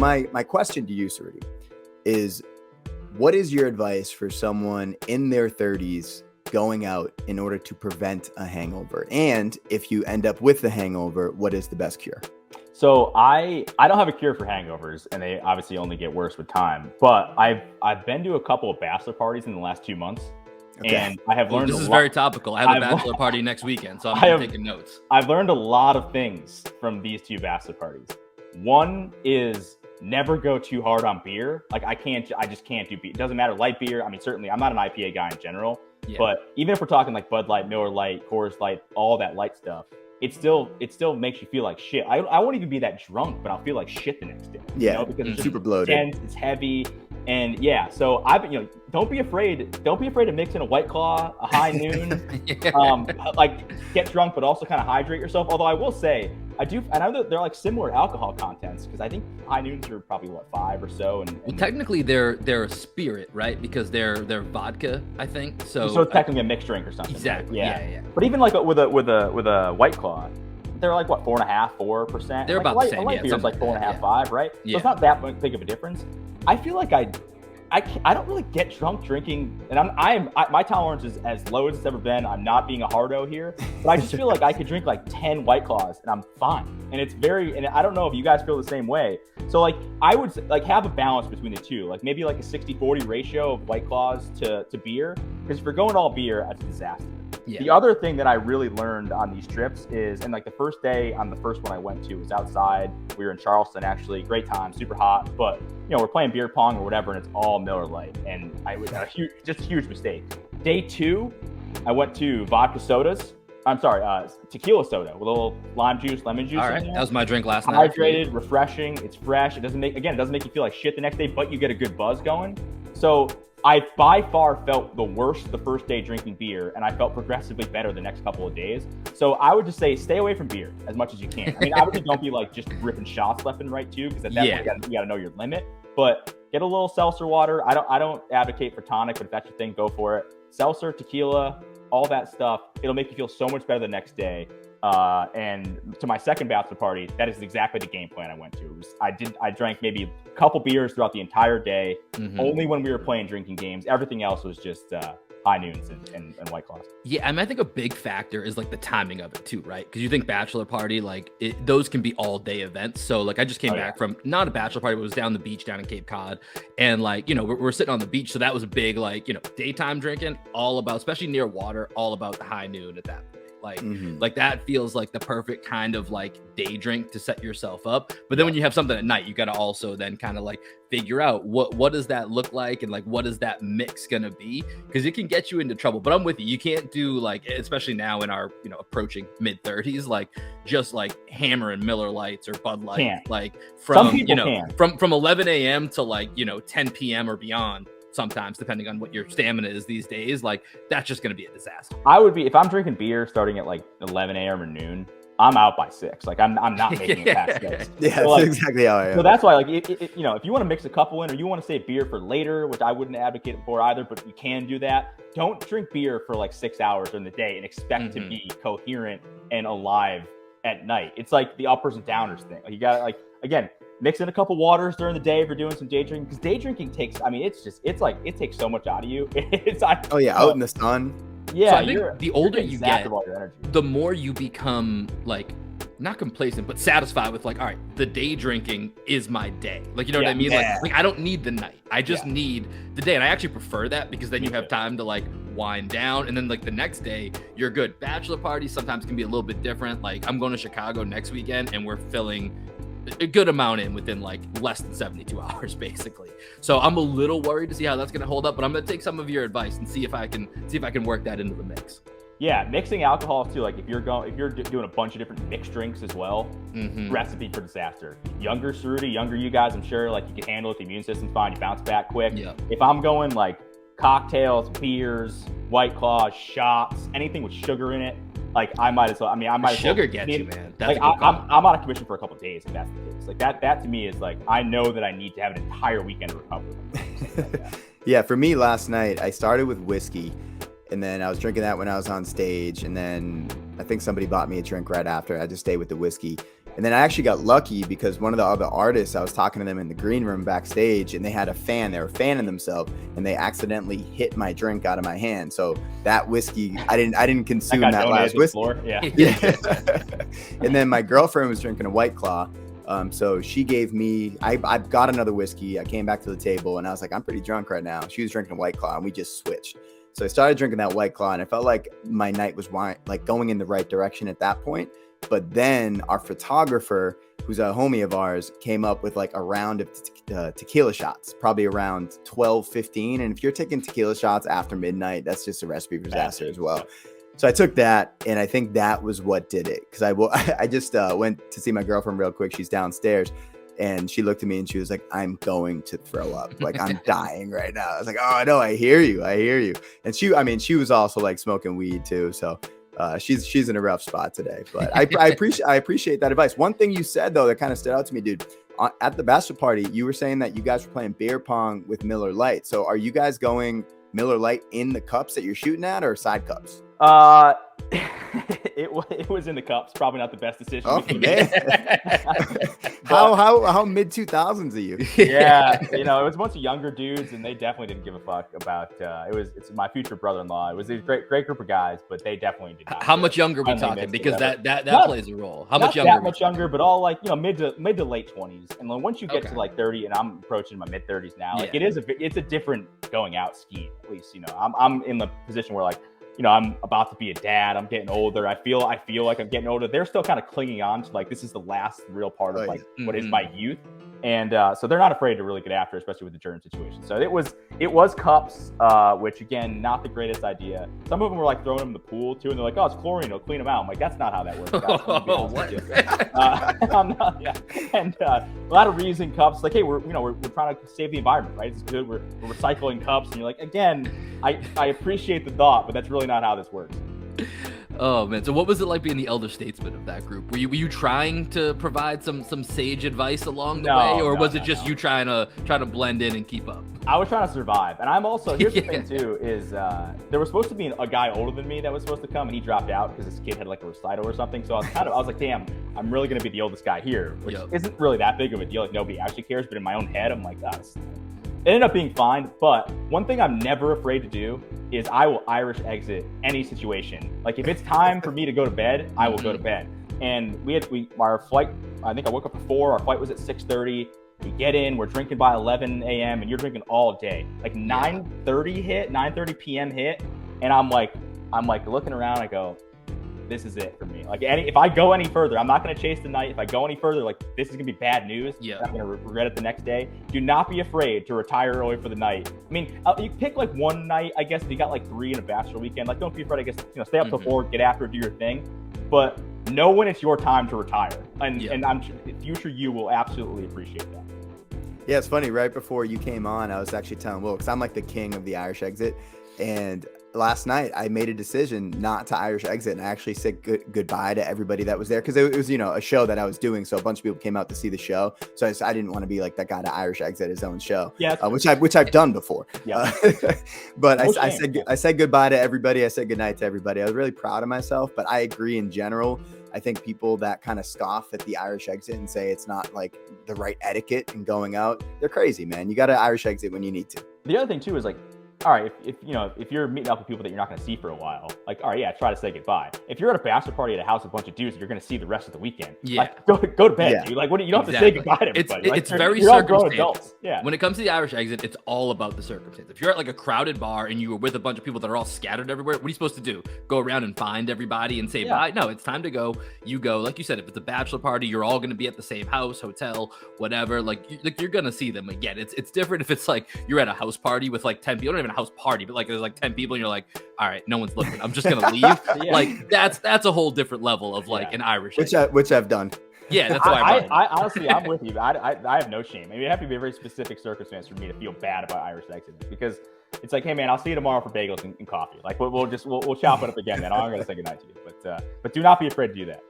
my question to you, Ceruti, is what is your advice for someone in their 30s going out in order to prevent a hangover? And if you end up with the hangover, what is the best cure? So I don't have a cure for hangovers, and they obviously only get worse with time. But I've been to a couple of bachelor parties in the last 2 months, and I have learned. This is very topical. I have a bachelor party next weekend, so I'm taking notes. I've learned a lot of things from these 2 bachelor parties. One is never go too hard on beer. Like I just can't do beer. It doesn't matter, light beer. I mean, certainly I'm not an IPA guy in general, but even if we're talking like Bud Light, Miller Lite, Coors Light, all that light stuff, it still makes you feel like shit. I won't even be that drunk, but I'll feel like shit the next day. Yeah, because it's super bloated. Dense, it's heavy, and so don't be afraid to mix in a White Claw, a High Noon, like get drunk, but also kind of hydrate yourself. Although I will say, I know that they're like similar alcohol contents, because I think High Noons are probably 5 or so. Well, technically they're a spirit, right? Because they're vodka, I think. So it's technically a mixed drink or something. Exactly. Right? Yeah. But even like with a White Claw, they're like 4.5%. They're like about the same. Light beer is like 4.5, 5, right? Yeah. So it's not that big of a difference. I feel like I don't really get drunk drinking, and my tolerance is as low as it's ever been. I'm not being a hardo here, but I just feel like I could drink like 10 White Claws and I'm fine. And and I don't know if you guys feel the same way. So like I would like have a balance between the two, like maybe like a 60-40 ratio of White Claws to beer, because if you're going all beer, that's a disaster. Yeah. The other thing that I really learned on these trips is, and like the first day on the first one I went to was outside. We were in Charleston, actually, great time, super hot, but we're playing beer pong or whatever, and it's all Miller Lite, and I was just a huge mistake. Day 2, I went to tequila soda with a little lime juice, lemon juice. All right, that was my drink last night. Hydrated, refreshing, it's fresh. It doesn't make you feel like shit the next day, but you get a good buzz going. So I by far felt the worst the first day drinking beer, and I felt progressively better the next couple of days. So I would just say stay away from beer as much as you can. I mean, obviously don't be like just ripping shots left and right too, because at that point you gotta know your limit. But get a little seltzer water. I don't advocate for tonic, but if that's your thing, go for it. Seltzer, tequila, all that stuff. It'll make you feel so much better the next day. And to my second bachelor party, that is exactly the game plan I went to. I drank maybe a couple beers throughout the entire day, only when we were playing drinking games. Everything else was just High Noons and White Claws. Yeah, I mean, I think a big factor is like the timing of it too, right? Because you think bachelor party, like those can be all day events. So like I just came back from not a bachelor party, but it was down the beach down in Cape Cod, and like we're sitting on the beach, so that was a big like daytime drinking, all about, especially near water, all about the High Noon at that point. Like that feels like the perfect kind of like day drink to set yourself up. But then when you have something at night, you got to also then kind of like figure out what does that look like, and like what is that mix gonna be, because it can get you into trouble. But I'm with you. You can't do like, especially now in our approaching mid-30s, like just like hammering Miller Lights or Bud Light, like from 11 a.m. to like 10 p.m. or beyond. Sometimes, depending on what your stamina is these days, like that's just going to be a disaster. I would be, if I'm drinking beer starting at like 11 a.m. or noon, I'm out by 6. Like I'm not making it past 6. Yeah, so, that's exactly how I am. So that's why, like, if you want to mix a couple in, or you want to save beer for later, which I wouldn't advocate for either, but you can do that. Don't drink beer for like 6 hours during the day and expect to be coherent and alive at night. It's like the uppers and downers thing. Like you got to, like, again, mix in a couple waters during the day if you're doing some day drinking, because day drinking takes, I mean, it takes so much out of you. Out in the sun. Yeah, so I think the older you get, the more you become like not complacent, but satisfied with like, all right, the day drinking is my day. Like, you know what I mean? Yeah. Like I don't need the night. I just need the day. And I actually prefer that, because then you have time to like wind down, and then like the next day you're good. Bachelor parties sometimes can be a little bit different. Like I'm going to Chicago next weekend, and we're filling a good amount in within like less than 72 hours basically. So I'm a little worried to see how that's going to hold up, but I'm going to take some of your advice and see if I can work that into the mix. Yeah, mixing alcohols too. Like if you're doing a bunch of different mixed drinks as well, recipe for disaster. Younger Ceruti, younger you guys, I'm sure like you can handle it. The immune system's fine. You bounce back quick. Yeah. If I'm going like cocktails, beers, White Claws, shots, anything with sugar in it, like I might as well. Sugar gets you, man. That's like I'm out of commission for a couple of days if that's the case. Like that to me is like, I know that I need to have an entire weekend to recover. Yeah, for me last night I started with whiskey, and then I was drinking that when I was on stage, and then I think somebody bought me a drink right after. I just stayed with the whiskey, And then I actually got lucky because one of the other artists, I was talking to them in the green room backstage, and they had a fan. They were fanning themselves, and they accidentally hit my drink out of my hand. So that whiskey, I didn't consume that last whiskey. Yeah. And then my girlfriend was drinking a White Claw. So she gave me, I got another whiskey. I came back to the table and I was like, I'm pretty drunk right now. She was drinking a White Claw and we just switched. So I started drinking that White Claw and I felt like my night was like going in the right direction at that point. But then our photographer, who's a homie of ours, came up with like a round of tequila shots, probably around 12-15. And if you're taking tequila shots after midnight, that's just a recipe for disaster as well. So I took that, and I think that was what did it. Because I just went to see my girlfriend real quick. She's downstairs, and she looked at me and she was like, "I'm going to throw up. Like, I'm dying right now." I was like, "Oh no, I hear you. And she was also like smoking weed too. So she's in a rough spot today. But I appreciate that advice. One thing you said though that kind of stood out to me, dude. At the bachelor party, you were saying that you guys were playing beer pong with Miller Lite. So are you guys going Miller Lite in the cups that you're shooting at, or side cups? It was in the cups. Probably not the best decision. Oh man, how mid 2000s are you? Yeah, it was a bunch of younger dudes, and they definitely didn't give a fuck about. It's my future brother-in-law. It was a great group of guys, but they definitely did not. How much younger are we talking? Because that plays a role. How much younger? Not that much younger, but all like mid to late 20s. And then once you get to like 30, and I'm approaching my mid 30s now, like it's a different going out scheme. At least I'm in the position where like. I'm about to be a dad. I'm getting older. I feel like I'm getting older. They're still kind of clinging on to like this is the last real part of like what is my youth, and so they're not afraid to really get after, especially with the germ situation. So it was cups, which again, not the greatest idea. Some of them were like throwing them in the pool too, and they're like, "Oh, it's chlorine. It'll clean them out." I'm like, "That's not how that works." And a lot of reusing cups. Like, hey, we're trying to save the environment, right? It's good. We're recycling cups, and you're like, again, I appreciate the thought, but that's really not how this works. Oh man, so what was it like being the elder statesman of that group? Were you trying to provide some sage advice along the way, or was it just you trying to blend in and keep up? I was trying to survive, and I'm also here's the thing too is there was supposed to be a guy older than me that was supposed to come, and he dropped out because this kid had like a recital or something. So I was like, damn, I'm really gonna be the oldest guy here, which isn't really that big of a deal. Like nobody actually cares, but in my own head, I'm like, it ended up being fine. But one thing I'm never afraid to do is I will Irish exit any situation. Like if it's time for me to go to bed, I will go to bed. And our flight, I think I woke up at 4, our flight was at 6:30. We get in, we're drinking by 11 a.m. and you're drinking all day. Like 9:30 p.m. hit, and I'm like looking around, I go, this is it for me. Like if I go any further, I'm not going to chase the night. If I go any further, like this is going to be bad news. I'm going to regret it the next day. Do not be afraid to retire early for the night. I mean, you pick like one night, I guess, if you got like 3 in a bachelor weekend, like don't be afraid, I guess, stay up till 4, get after it, do your thing. But know when it's your time to retire. And I'm sure the future you will absolutely appreciate that. Yeah, it's funny. Right before you came on, I was actually telling Will, because I'm like the king of the Irish exit. And last night I made a decision not to Irish exit, and I actually said goodbye to everybody that was there, because it was a show that I was doing, so a bunch of people came out to see the show. So I didn't want to be like that guy to Irish exit his own show, which I've done before. But I said goodbye to everybody. I said goodnight to everybody. I was really proud of myself. But I agree in general. I think people that kind of scoff at the Irish exit and say it's not like the right etiquette in going out, they're crazy, man. You got to Irish exit when you need to. The other thing too is like, all right, if you're meeting up with people that you're not going to see for a while, like, all right, yeah, try to say goodbye. If you're at a bachelor party at a house with a bunch of dudes, you're going to see the rest of the weekend. Like, go to bed, dude. Like, you don't have to say goodbye to everybody. It's very circumstantial. Yeah. When it comes to the Irish exit, it's all about the circumstance. If you're at like a crowded bar and you are with a bunch of people that are all scattered everywhere, what are you supposed to do? Go around and find everybody and say bye? No, it's time to go. You go. Like you said, if it's a bachelor party, you're all going to be at the same house, hotel, whatever. Like you're going to see them again. It's different if it's like you're at a house party with like 10 people. You don't even a house party, but like there's like 10 people and you're like, all right, no one's looking, I'm just gonna leave. Like that's a whole different level of like an Irish which I've done. Yeah, that's why I honestly, I'm with you. I have no shame. I mean, it have to be a very specific circumstance for me to feel bad about Irish exiting, because it's like, hey man, I'll see you tomorrow for bagels and coffee. Like we'll chop it up again, man. I'm gonna say goodnight to you, but do not be afraid to do that.